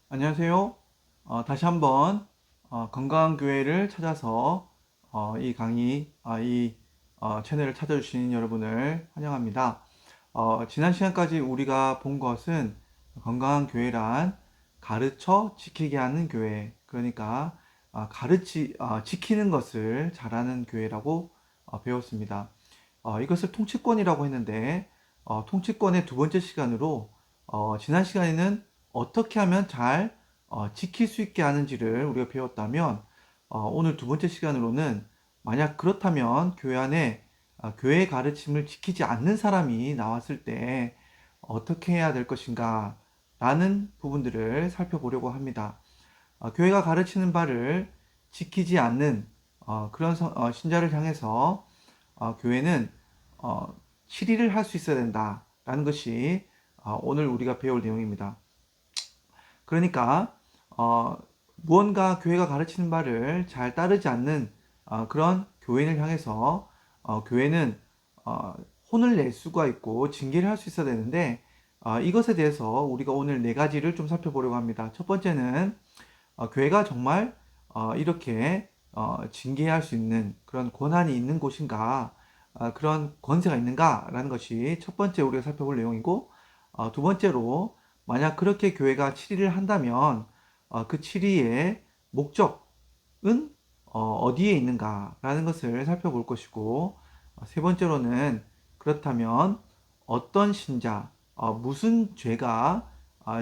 안녕하세요. 다시 한번 건강한 교회를 찾아서 이 강의, 채널을 찾아주신 여러분을 환영합니다. 지난 시간까지 우리가 본 것은 건강한 교회란 가르쳐 지키게 하는 교회, 그러니까 지키는 것을 잘하는 교회라고 배웠습니다. 이것을 통치권이라고 했는데, 통치권의 두 번째 시간으로 지난 시간에는 어떻게 하면 잘 지킬 수 있게 하는지를 우리가 배웠다면, 오늘 두 번째 시간으로는 만약 그렇다면 교회 안에 교회의 가르침을 지키지 않는 사람이 나왔을 때 어떻게 해야 될 것인가 라는 부분들을 살펴보려고 합니다. 교회가 가르치는 바를 지키지 않는 그런 신자를 향해서 교회는 치리를 할 수 있어야 된다라는 것이 오늘 우리가 배울 내용입니다. 그러니까 무언가 교회가 가르치는 바를 잘 따르지 않는 그런 교인을 향해서 교회는 혼을 낼 수가 있고 징계를 할 수 있어야 되는데, 이것에 대해서 우리가 오늘 네 가지를 좀 살펴보려고 합니다. 첫 번째는 교회가 정말 이렇게 징계할 수 있는 그런 권한이 있는 곳인가, 그런 권세가 있는가라는 것이 첫 번째 우리가 살펴볼 내용이고, 두 번째로 만약 그렇게 교회가 치리를 한다면 그 치리의 목적은 어디에 있는가라는 것을 살펴볼 것이고, 세 번째로는 그렇다면 어떤 신자, 무슨 죄가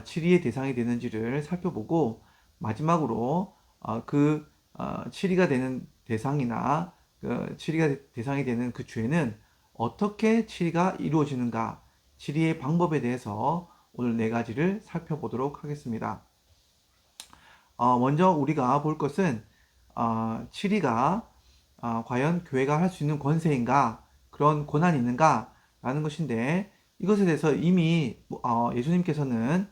치리의 대상이 되는지를 살펴보고, 마지막으로 치리가 되는 대상이나 그 치리가 대상이 되는 그 죄는 어떻게 치리가 이루어지는가, 치리의 방법에 대해서 오늘 네 가지를 살펴보도록 하겠습니다. 먼저 우리가 볼 것은 치리가 과연 교회가 할 수 있는 권세인가, 그런 권한이 있는가 라는 것인데, 이것에 대해서 이미 예수님께서는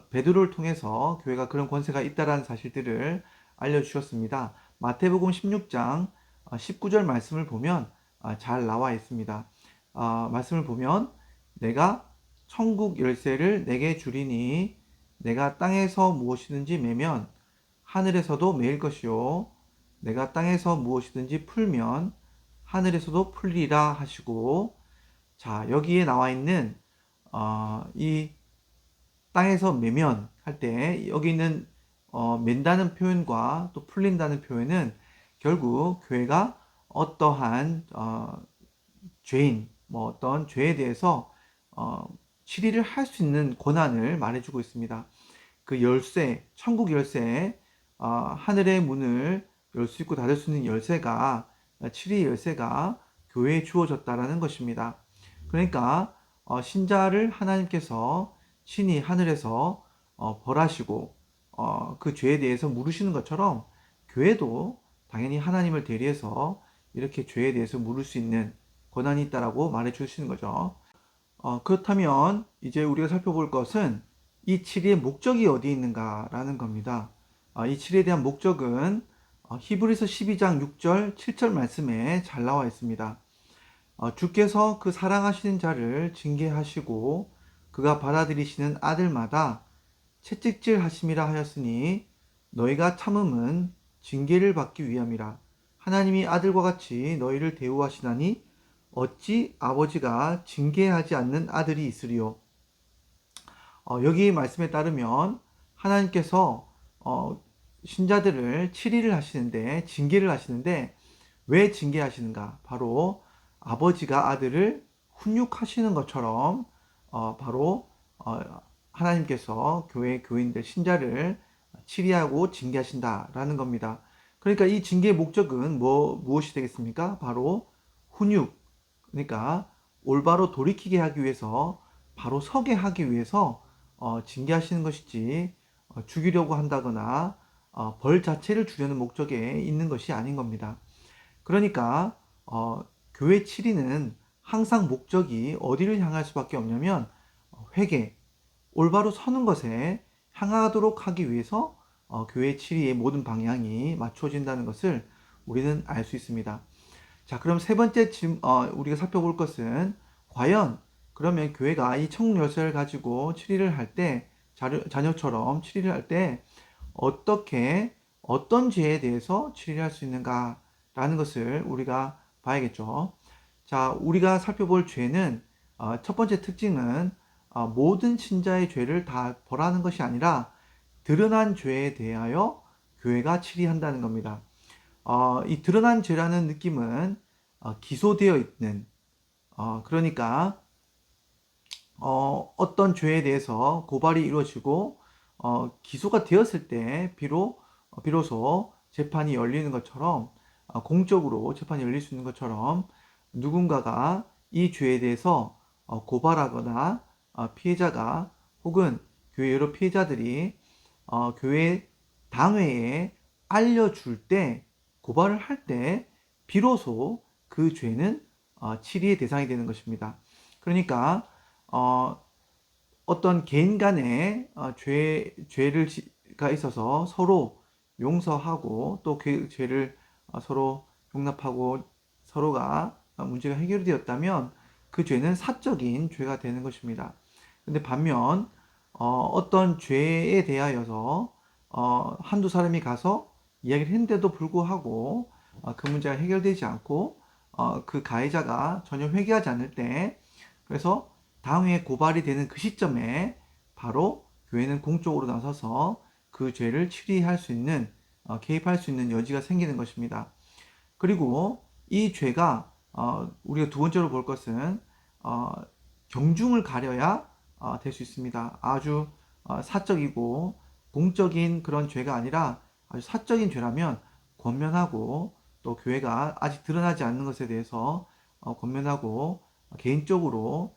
베드로를 통해서 교회가 그런 권세가 있다라는 사실들을 알려주셨습니다. 마태복음 16장 19절 말씀을 보면 잘 나와 있습니다. 말씀을 보면 내가 천국 열쇠를 내게 주리니 내가 땅에서 무엇이든지 매면 하늘에서도 매일 것이요 내가 땅에서 무엇이든지 풀면 하늘에서도 풀리라 하시고, 자, 여기에 나와 있는 이 땅에서 매면 할 때 여기 있는 맨다는 표현과 또 풀린다는 표현은 결국 교회가 어떠한 죄인, 뭐 어떤 죄에 대해서 치리를 할 수 있는 권한을 말해주고 있습니다. 그 열쇠, 천국 열쇠, 하늘의 문을 열 수 있고 닫을 수 있는 열쇠가, 치리의 열쇠가 교회에 주어졌다라는 것입니다. 그러니까 신자를 하나님께서 신이 하늘에서 벌하시고 그 죄에 대해서 물으시는 것처럼, 교회도 당연히 하나님을 대리해서 이렇게 죄에 대해서 물을 수 있는 권한이 있다라고 말해 주시는 거죠. 그렇다면 이제 우리가 살펴볼 것은 이 치리의 목적이 어디 있는가라는 겁니다. 이 치리에 대한 목적은 히브리서 12장 6절, 7절 말씀에 잘 나와 있습니다. 주께서 그 사랑하시는 자를 징계하시고 그가 받아들이시는 아들마다 채찍질 하심이라 하였으니 너희가 참음은 징계를 받기 위함이라. 하나님이 아들과 같이 너희를 대우하시나니 어찌 아버지가 징계하지 않는 아들이 있으리요. 여기 말씀에 따르면 하나님께서 신자들을 치리를 하시는데, 징계를 하시는데, 왜 징계하시는가? 바로 아버지가 아들을 훈육하시는 것처럼 바로 하나님께서 교회 교인들 신자를 치리하고 징계하신다라는 겁니다. 그러니까 이 징계의 목적은 무엇이 되겠습니까? 바로 훈육, 그러니까 올바로 돌이키게 하기 위해서, 바로 서게 하기 위해서 징계하시는 것이지 죽이려고 한다거나 벌 자체를 주려는 목적에 있는 것이 아닌 겁니다. 그러니까 교회 치리는 항상 목적이 어디를 향할 수밖에 없냐면 회개, 올바로 서는 것에 향하도록 하기 위해서 교회 치리의 모든 방향이 맞춰진다는 것을 우리는 알 수 있습니다. 자, 그럼 세 번째 우리가 살펴볼 것은, 과연 그러면 교회가 이 천국 열쇠를 가지고 치리를 할 때 자녀처럼 치리를 할 때 어떻게 어떤 죄에 대해서 치리를 할 수 있는가라는 것을 우리가 봐야겠죠. 자, 우리가 살펴볼 죄는 첫 번째 특징은 모든 신자의 죄를 다 벌하는 것이 아니라 드러난 죄에 대하여 교회가 치리한다는 겁니다. 이 드러난 죄라는 느낌은 기소되어 있는 그러니까 어떤 죄에 대해서 고발이 이루어지고 기소가 되었을 때 비로소 재판이 열리는 것처럼 공적으로 재판이 열릴 수 있는 것처럼 누군가가 이 죄에 대해서 고발하거나 피해자가 혹은 교회 여러 피해자들이 교회 당회에 알려줄 때 고발을 할 때 비로소 그 죄는 치리의 대상이 되는 것입니다. 그러니까 어떤 개인 간의 죄가 있어서 서로 용서하고 또 그 죄를 서로 용납하고 서로가 문제가 해결되었다면 그 죄는 사적인 죄가 되는 것입니다. 근데 반면 어떤 죄에 대하여서 한두 사람이 가서 이야기를 했는데도 불구하고 그 문제가 해결되지 않고 그 가해자가 전혀 회개하지 않을 때 그래서 당회에 고발이 되는 그 시점에 바로 교회는 공적으로 나서서 그 죄를 치리할 수 있는 개입할 수 있는 여지가 생기는 것입니다. 그리고 이 죄가 우리가 두 번째로 볼 것은 경중을 가려야 될 수 있습니다. 아주 사적이고 공적인 그런 죄가 아니라 아주 사적인 죄라면 권면하고 또 교회가 아직 드러나지 않는 것에 대해서 권면하고 개인적으로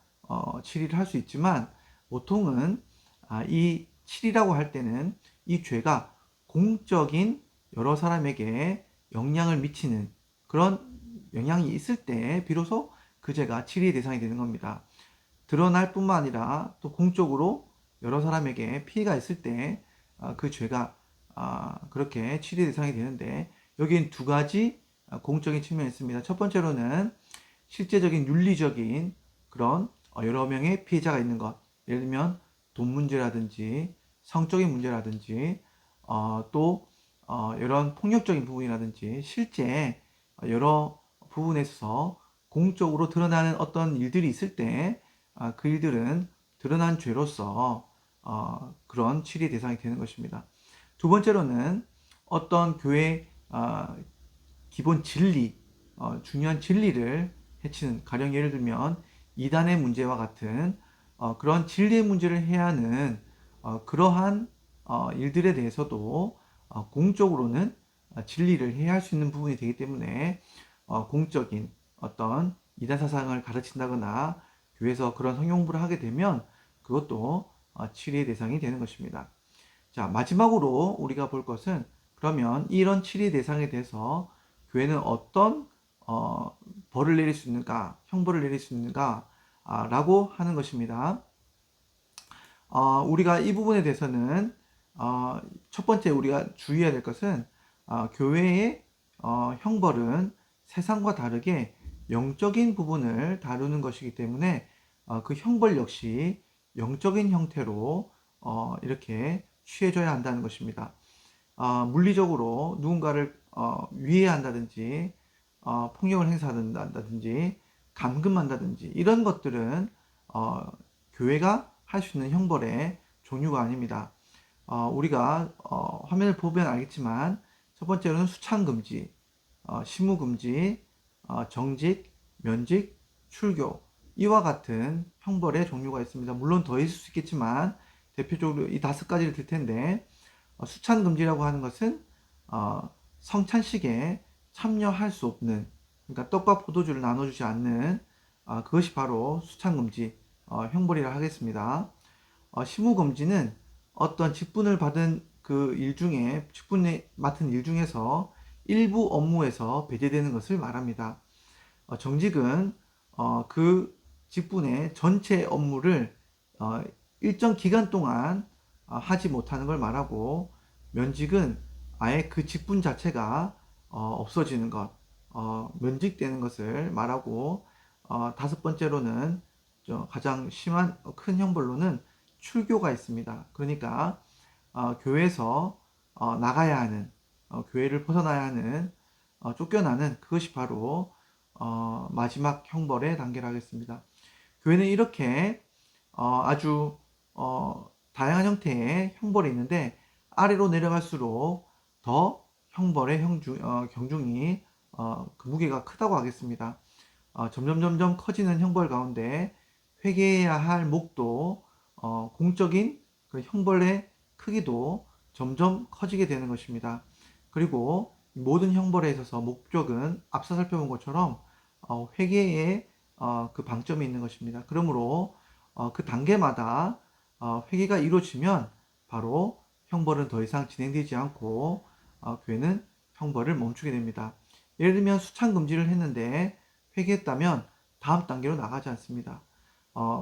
치리를 할 수 있지만 보통은 이 치리라고 할 때는 이 죄가 공적인 여러 사람에게 영향을 미치는 그런 영향이 있을 때 비로소 그 죄가 치리의 대상이 되는 겁니다. 드러날 뿐만 아니라 또 공적으로 여러 사람에게 피해가 있을 때 그 죄가 그렇게 치리의 대상이 되는데 여기엔 두 가지 공적인 측면이 있습니다. 첫 번째로는 실제적인 윤리적인 그런 여러 명의 피해자가 있는 것. 예를 들면 돈 문제라든지 성적인 문제라든지 또 이런 폭력적인 부분이라든지 실제 여러 부분에 있어서 공적으로 드러나는 어떤 일들이 있을 때 그 일들은 드러난 죄로서 그런 치리의 대상이 되는 것입니다. 두 번째로는 어떤 교회 기본 진리, 중요한 진리를 해치는 가령 예를 들면 이단의 문제와 같은 그런 진리의 문제를 해야 하는 그러한 일들에 대해서도 공적으로는 진리를 해야 할 수 있는 부분이 되기 때문에 공적인 어떤 이단 사상을 가르친다거나 교회에서 그런 성경공부를 하게 되면 그것도 치리의 대상이 되는 것입니다. 자, 마지막으로 우리가 볼 것은 그러면 이런 치리의 대상에 대해서 교회는 어떤 벌을 내릴 수 있는가, 형벌을 내릴 수 있는가, 라고 하는 것입니다. 우리가 이 부분에 대해서는 첫 번째 우리가 주의해야 될 것은 교회의 형벌은 세상과 다르게 영적인 부분을 다루는 것이기 때문에 그 형벌 역시 영적인 형태로 이렇게 취해져야 한다는 것입니다. 물리적으로 누군가를 위해한다든지 폭력을 행사한다든지 감금한다든지 이런 것들은 교회가 할 수 있는 형벌의 종류가 아닙니다. 우리가 화면을 보면 알겠지만 첫 번째로는 수창금지, 심무금지, 정직, 면직, 출교 이와 같은 형벌의 종류가 있습니다. 물론 더 있을 수 있겠지만 대표적으로 이 다섯 가지를 들 텐데 수찬금지라고 하는 것은 성찬식에 참여할 수 없는 그러니까 떡과 포도주를 나눠주지 않는 그것이 바로 수찬금지 형벌이라 하겠습니다. 시무금지는 어떤 직분을 받은 그 일 중에 직분에 맡은 일 중에서 일부 업무에서 배제되는 것을 말합니다. 정직은 그 직분의 전체 업무를 일정 기간 동안 하지 못하는 걸 말하고 면직은 아예 그 직분 자체가 없어지는 것, 면직되는 것을 말하고 다섯 번째로는 가장 심한 큰 형벌로는 출교가 있습니다. 그러니까 교회에서 나가야 하는, 교회를 벗어나야 하는, 쫓겨나는, 그것이 바로 마지막 형벌의 단계라 하겠습니다. 교회는 이렇게 아주 다양한 형태의 형벌이 있는데, 아래로 내려갈수록 더 형벌의 경중이 그 무게가 크다고 하겠습니다. 점점 커지는 형벌 가운데 회개해야 할 목도, 공적인 그 형벌의 크기도 점점 커지게 되는 것입니다. 그리고 모든 형벌에 있어서 목적은 앞서 살펴본 것처럼 회개의 그 방점이 있는 것입니다. 그러므로 그 단계마다 회개가 이루어지면 바로 형벌은 더 이상 진행되지 않고 교회는 형벌을 멈추게 됩니다. 예를 들면 수찬 금지를 했는데 회개했다면 다음 단계로 나가지 않습니다.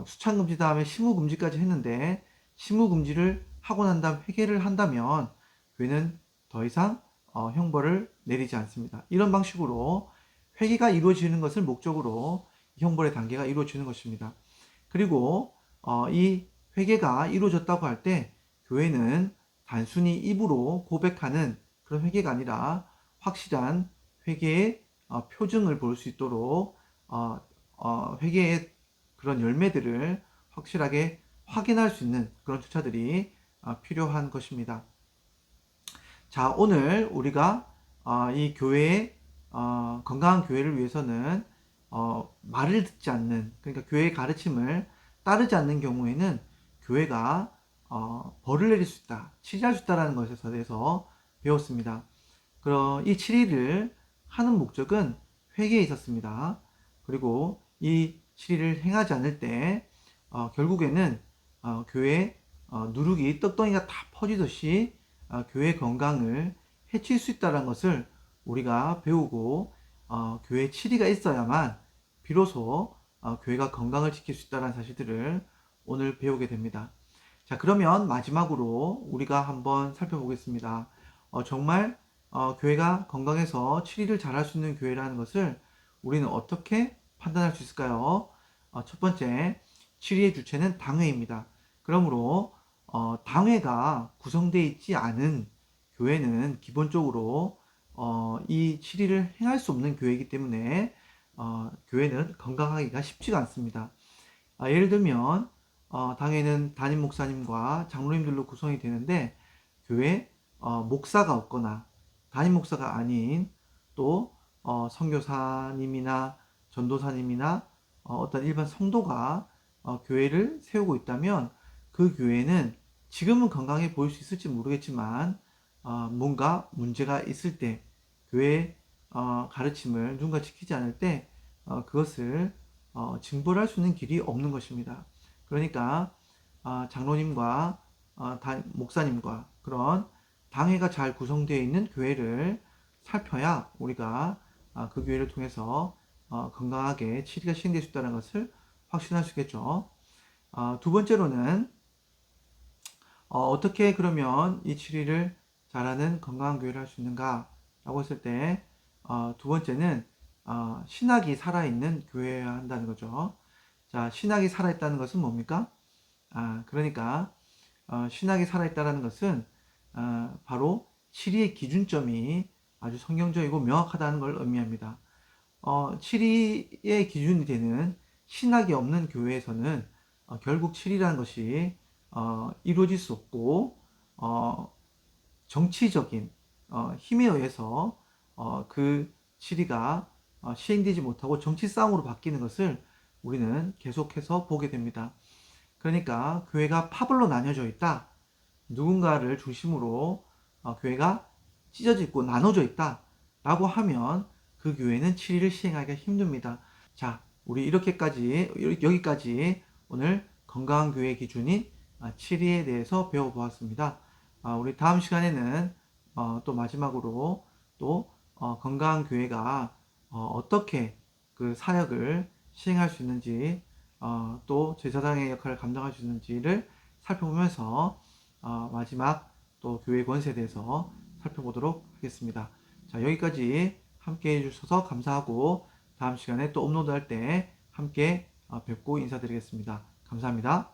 수찬 금지 다음에 심우 금지까지 했는데 심우 금지를 하고 난 다음 회개를 한다면 교회는 더 이상 형벌을 내리지 않습니다. 이런 방식으로 회개가 이루어지는 것을 목적으로 형벌의 단계가 이루어지는 것입니다. 그리고 이 회개가 이루어졌다고 할 때 교회는 단순히 입으로 고백하는 그런 회개가 아니라 확실한 회개의 표징을 볼 수 있도록 회개의 그런 열매들을 확실하게 확인할 수 있는 그런 절차들이 필요한 것입니다. 자, 오늘 우리가 이 교회의 건강한 교회를 위해서는 말을 듣지 않는, 그러니까 교회의 가르침을 따르지 않는 경우에는 교회가 벌을 내릴 수 있다, 치리할 수 있다라는 것에 대해서 배웠습니다. 그럼 이 치리를 하는 목적은 회개에 있었습니다. 그리고 이 치리를 행하지 않을 때 결국에는 교회 누룩이 떡덩이가 다 퍼지듯이 교회 건강을 해칠 수 있다는 것을 우리가 배우고 교회 치리가 있어야만 비로소 교회가 건강을 지킬 수 있다는 사실들을 오늘 배우게 됩니다. 자, 그러면 마지막으로 우리가 한번 살펴보겠습니다. 정말 교회가 건강해서 치리를 잘할 수 있는 교회라는 것을 우리는 어떻게 판단할 수 있을까요? 첫 번째, 치리의 주체는 당회입니다. 그러므로 당회가 구성되어 있지 않은 교회는 기본적으로 이 치리를 행할 수 없는 교회이기 때문에 교회는 건강하기가 쉽지가 않습니다. 예를 들면 당회는 담임 목사님과 장로님들로 구성이 되는데 교회 목사가 없거나 담임 목사가 아닌 또 선교사님이나 전도사님이나 어떤 일반 성도가 교회를 세우고 있다면 그 교회는 지금은 건강해 보일 수 있을지 모르겠지만 뭔가 문제가 있을 때 교회의 가르침을 누군가 지키지 않을 때 그것을 징벌할 수 있는 길이 없는 것입니다. 그러니까 장로님과 목사님과 그런 당회가 잘 구성되어 있는 교회를 살펴야 우리가 그 교회를 통해서 건강하게 치리가 시행될 수 있다는 것을 확신할 수 있겠죠. 두 번째로는 어떻게 그러면 이 치리를 잘하는 건강한 교회를 할 수 있는가 라고 했을 때 두 번째는 신학이 살아있는 교회여야 한다는 거죠. 자, 신학이 살아있다는 것은 뭡니까? 그러니까 신학이 살아있다는 것은 바로 치리의 기준점이 아주 성경적이고 명확하다는 걸 의미합니다. 치리의 기준이 되는 신학이 없는 교회에서는 결국 치리라는 것이 이루어질 수 없고 정치적인 힘에 의해서 그 치리가 시행되지 못하고 정치 싸움으로 바뀌는 것을 우리는 계속해서 보게 됩니다. 그러니까 교회가 파벌로 나뉘어져 있다. 누군가를 중심으로 교회가 찢어져 있고 나눠져 있다. 라고 하면 그 교회는 치리를 시행하기가 힘듭니다. 자, 우리 여기까지 오늘 건강한 교회 기준인 치리에 대해서 배워보았습니다. 우리 다음 시간에는 또 마지막으로 또 건강한 교회가 어떻게 그 사역을 시행할 수 있는지 또 제사장의 역할을 감당할 수 있는지를 살펴보면서 마지막 또 교회 권세에 대해서 살펴보도록 하겠습니다. 자, 여기까지 함께 해주셔서 감사하고 다음 시간에 또 업로드할 때 함께 뵙고 인사드리겠습니다. 감사합니다.